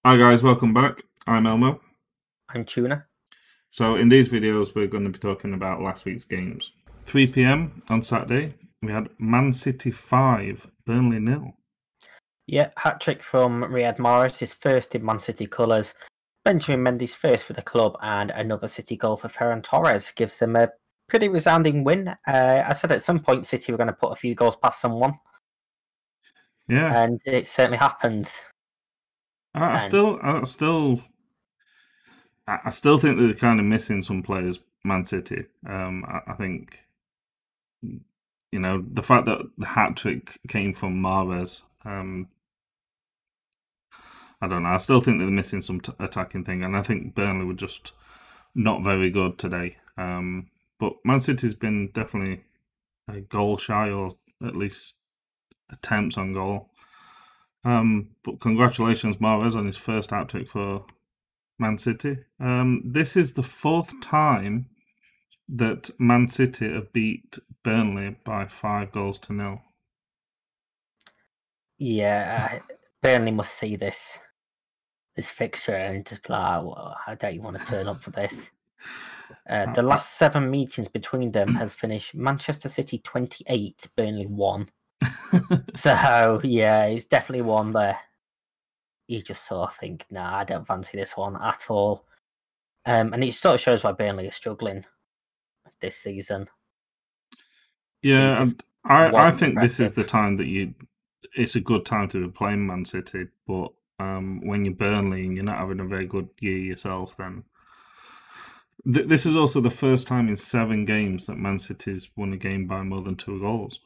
Hi guys, welcome back. I'm Elmo. I'm Tuna. So in these videos we're going to be talking about last week's games. 3 p.m. on Saturday, we had Man City 5, Burnley nil. Yeah, hat trick from Riyad Mahrez, his first in Man City colours. Benjamin Mendy's first for the club, and another City goal for Ferran Torres gives them a pretty resounding win. I said at some point City were going to put a few goals past someone, Yeah, and it certainly happened. I And still, I still, I still think that they're kind of missing some players. Man City. I think the fact that the hat trick came from Mahrez. I don't know. I still think they're missing some attacking thing, and I think Burnley were just not very good today. But Man City's been definitely a goal shy, or at least attempts on goal. But congratulations, Mahrez, on his first hat trick for Man City. This is the fourth time that Man City have beat Burnley by 5 goals to nil. yeah, Burnley must see this fixture and just be like, well, I don't even want to turn up for this. The last 7 meetings between them has finished Manchester City 28, Burnley 1. So yeah, it's definitely one there. You just sort of think, nah, I don't fancy this one at all. And it sort of shows why Burnley are struggling this season. It Yeah, just and I wasn't think this is the impressive. time that it's a good time to be playing Man City, but when you're Burnley and you're not having a very good year yourself, then this is also the first time in 7 games that Man City's won a game by more than 2 goals,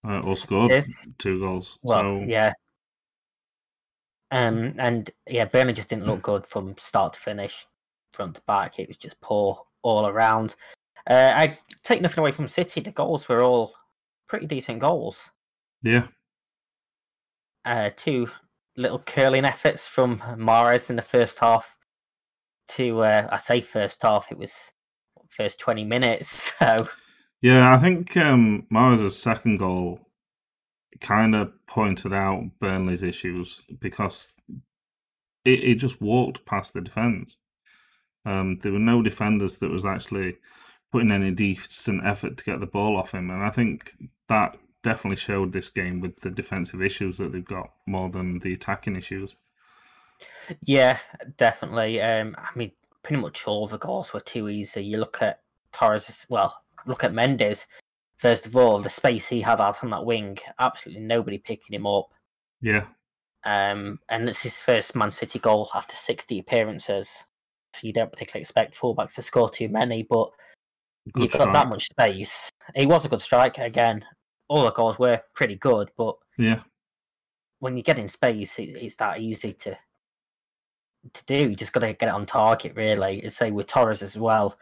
or It scored is. 2 goals. Well, So yeah. And yeah, Burnley just didn't look good from start to finish, front to back. It was just poor all around. I take nothing away from City. The goals were all pretty decent goals. yeah, Two little curling efforts from Mahrez in the first half. I say first half, it was first 20 minutes. So yeah, I think Mahrez's second goal kind of pointed out Burnley's issues because it just walked past the defence. There were no defenders that was actually putting any decent effort to get the ball off him, and I think that definitely showed this game with the defensive issues that they've got more than the attacking issues. yeah, definitely. I mean, pretty much all the goals were too easy. You look at Torres, well, look at Mendes. First of all, the space he had out on that wing, absolutely nobody picking him up. Yeah, And it's his first Man City goal after 60 appearances. You don't particularly expect fullbacks to score too many, but good you've got that strike. much space. He was a good striker again. All the goals were pretty good, but Yeah, when you get in space, it's that easy to do. You just got to get it on target, really. And say with Torres as well,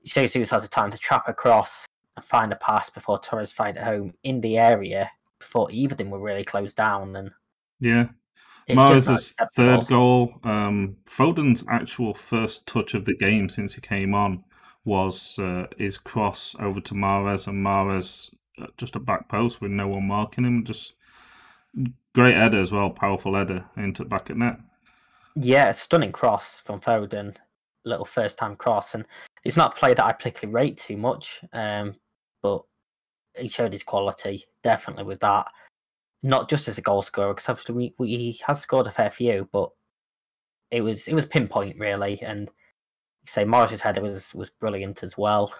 Jesus has the time to trap across and find a pass before Torres find it home in the area before either of them were really closed down, and yeah. it's just not Mahrez's third acceptable. goal, Foden's actual first touch of the game since he came on was his cross over to Mahrez, and Mahrez just a back post with no one marking him. Just great header as well, powerful header into back at net. Yeah, stunning cross from Foden, little first time cross, and he's not a player that I particularly rate too much, but he showed his quality definitely with that. Not just as a goal scorer, because obviously he has scored a fair few, but it was pinpoint really, and you say Morris's header was brilliant as well.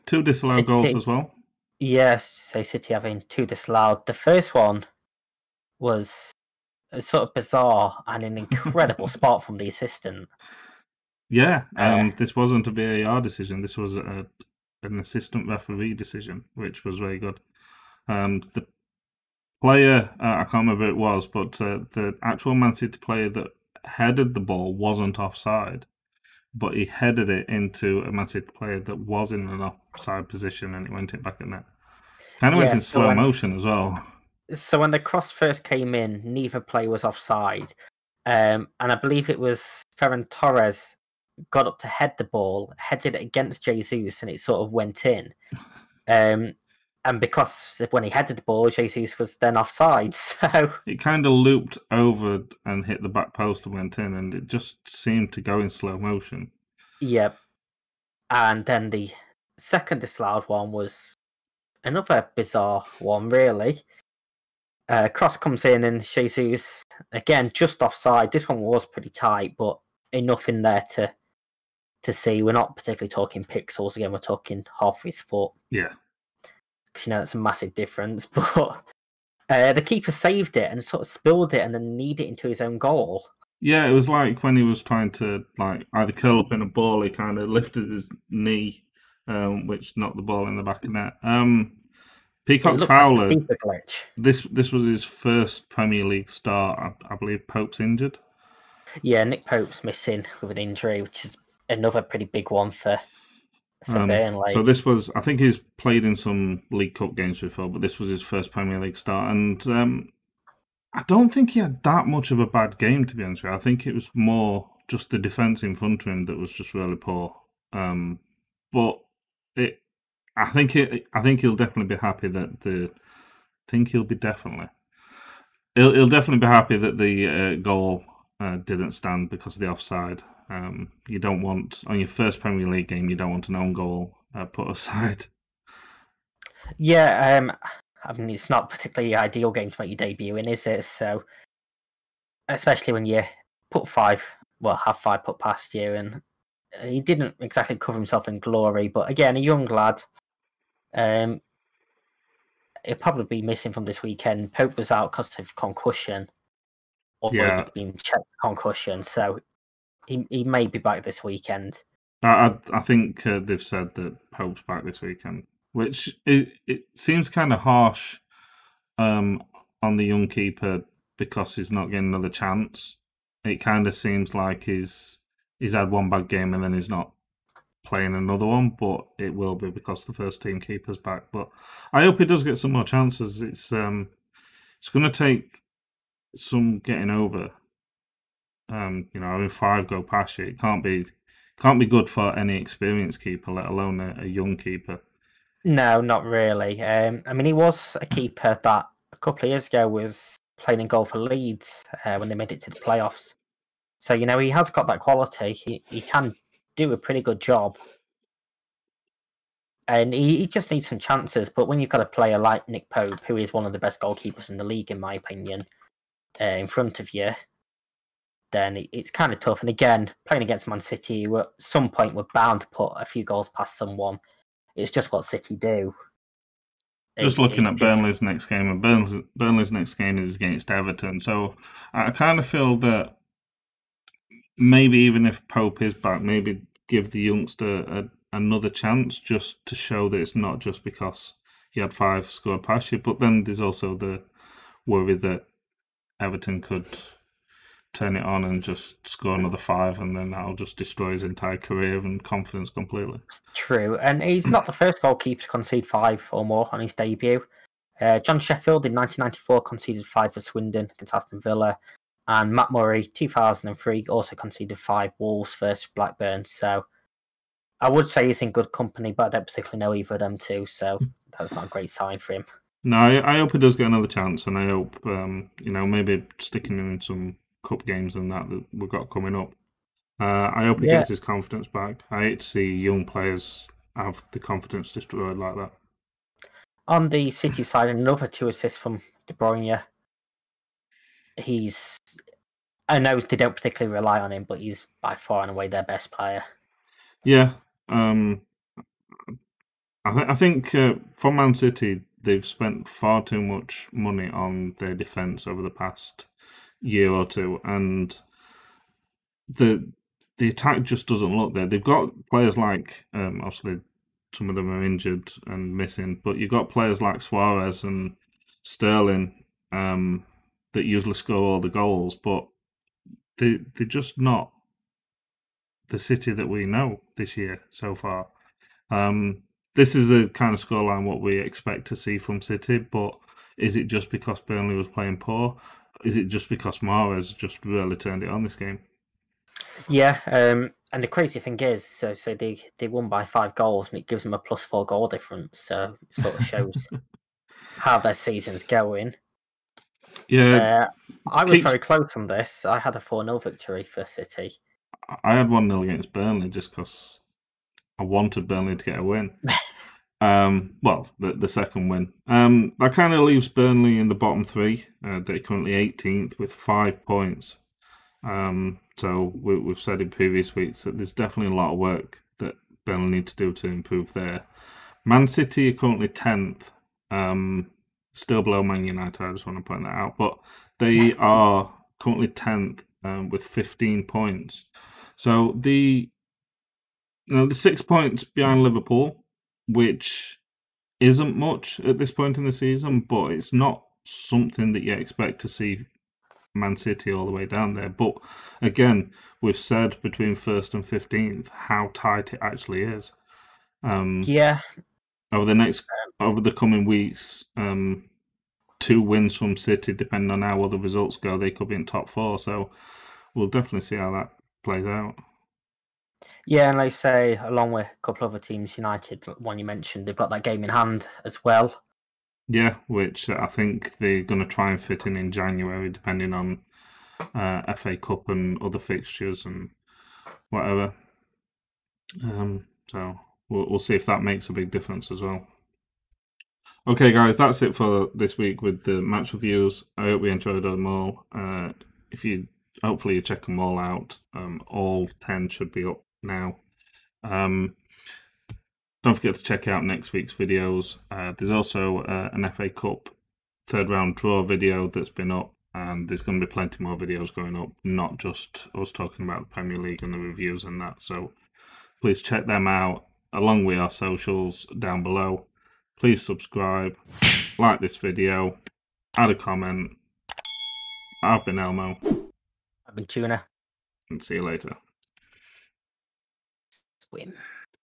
Two disallowed goals City, as well. yes, say City having two disallowed. The first one was sort of bizarre and an incredible spot from the assistant. Yeah, Uh, this wasn't a VAR decision. This was an assistant referee decision, which was very good. The player, I can't remember who it was, but the actual Man City player that headed the ball wasn't offside, but he headed it into a Man City player that was in an offside position, and it went it back at net. Kind of went yeah, in slow motion as well. so when the cross first came in, neither player was offside. And I believe it was Ferran Torres got up to head the ball, headed it against Jesus, and it sort of went in. Um, And because when he headed the ball, Jesus was then offside. So it kind of looped over and hit the back post and went in, and it just seemed to go in slow motion. yeah. And then the second disallowed one was another bizarre one, really. Cross comes in and Jesus, again, just offside. This one was pretty tight, but enough in there to see. We're not particularly talking pixels again, we're talking half his foot. Yeah. Because, that's a massive difference. But the keeper saved it and sort of spilled it and then kneed it into his own goal. Yeah, it was like when he was trying to either curl up in a ball, he kind of lifted his knee, which knocked the ball in the back of net. Peacock Fowler, like glitch. This was his first Premier League start. I believe Pope's injured. Yeah, Nick Pope's missing with an injury, which is another pretty big one for Burnley. So this was, I think he's played in some League Cup games before, but this was his first Premier League start, and I don't think he had that much of a bad game, to be honest with you. I think it was more just the defence in front of him that was just really poor. But I think he'll definitely be happy that he'll definitely be happy that the goal didn't stand because of the offside. You don't want, on your first Premier League game, you don't want an own goal put aside. Yeah, I mean, it's not particularly the ideal game to make your debut in, is it? So, especially when you have 5 put past you, and he didn't exactly cover himself in glory. But again, a young lad. He'll probably be missing from this weekend. Pope was out because of concussion, or being checked for concussion, so he may be back this weekend. I think they've said that Pope's back this weekend, which it seems kind of harsh on the young keeper because he's not getting another chance. It kind of seems like he's had one bad game and then he's not playing another one, but it will be because the first team keeper's back. But I hope he does get some more chances. It's going to take some getting over. Having 5 go past you, it can't be good for any experienced keeper, let alone a young keeper. No, not really. I mean, he was a keeper that a couple of years ago was playing in goal for Leeds when they made it to the playoffs. So, he has got that quality. He can do a pretty good job. And he just needs some chances. But when you've got a player like Nick Pope, who is one of the best goalkeepers in the league, in my opinion, in front of you, then it's kind of tough. And again, playing against Man City, at some point we're bound to put a few goals past someone. It's just what City do. Just looking at Burnley's next game, and Burnley's next game is against Everton. So I kind of feel that maybe even if Pope is back, maybe give the youngster another chance just to show that it's not just because he had 5 scored past you. But then there's also the worry that Everton could turn it on and just score another 5, and then that'll just destroy his entire career and confidence completely. True, and he's not the first goalkeeper to concede 5 or more on his debut. John Sheffield in 1994 conceded 5 for Swindon against Aston Villa, and Matt Murray 2003 also conceded 5 Wolves versus Blackburn. So I would say he's in good company, but I don't particularly know either of them two, so that's not a great sign for him. No, I hope he does get another chance, and I hope maybe sticking him in some cup games and that we've got coming up. I hope he gets his confidence back. I hate to see young players have the confidence destroyed like that. On the City side, another 2 assists from De Bruyne. I know they don't particularly rely on him, but he's by far and away their best player. Yeah. I think for Man City, they've spent far too much money on their defence over the past year or two, and the attack just doesn't look there. They've got players like, obviously, some of them are injured and missing, but you've got players like Suarez and Sterling that usually score all the goals, but they're just not the City that we know this year so far. This is the kind of scoreline what we expect to see from City, but is it just because Burnley was playing poor? Is it just because Mahrez just really turned it on this game? Yeah, and the crazy thing is, so they won by 5 goals, and it gives them a +4 goal difference. So it sort of shows how their season's going. Yeah, I was keeps. very close on this. I had a 4-0 victory for City. I had 1-0 against Burnley just because I wanted Burnley to get a win. Well, the second win. That kind of leaves Burnley in the bottom three. They're currently 18th with 5 points. So we've said in previous weeks that there's definitely a lot of work that Burnley need to do to improve there. Man City are currently 10th, still below Man United. I just want to point that out, but they are currently 10th with 15 points. So the 6 points behind Liverpool, which isn't much at this point in the season, but it's not something that you expect to see Man City all the way down there. But again, we've said between 1st and 15th how tight it actually is. Yeah, Over the coming weeks, 2 wins from City, depending on how other results go, they could be in top 4. So we'll definitely see how that plays out. yeah, and like I say, along with a couple of other teams, United, one you mentioned, they've got that game in hand as well. Yeah, which I think they're going to try and fit in January, depending on FA Cup and other fixtures and whatever. So we'll see if that makes a big difference as well. Okay, guys, that's it for this week with the match reviews. I hope you enjoyed them all. Hopefully you check them all out. All 10 should be up now. Don't forget to check out next week's videos. There's also an FA Cup third round draw video that's been up, and there's going to be plenty more videos going up, not just us talking about the Premier League and the reviews and that. So please check them out along with our socials down below. Please subscribe, like this video, add a comment. I've been Elmo, I've been Tuna. and see you later. Win.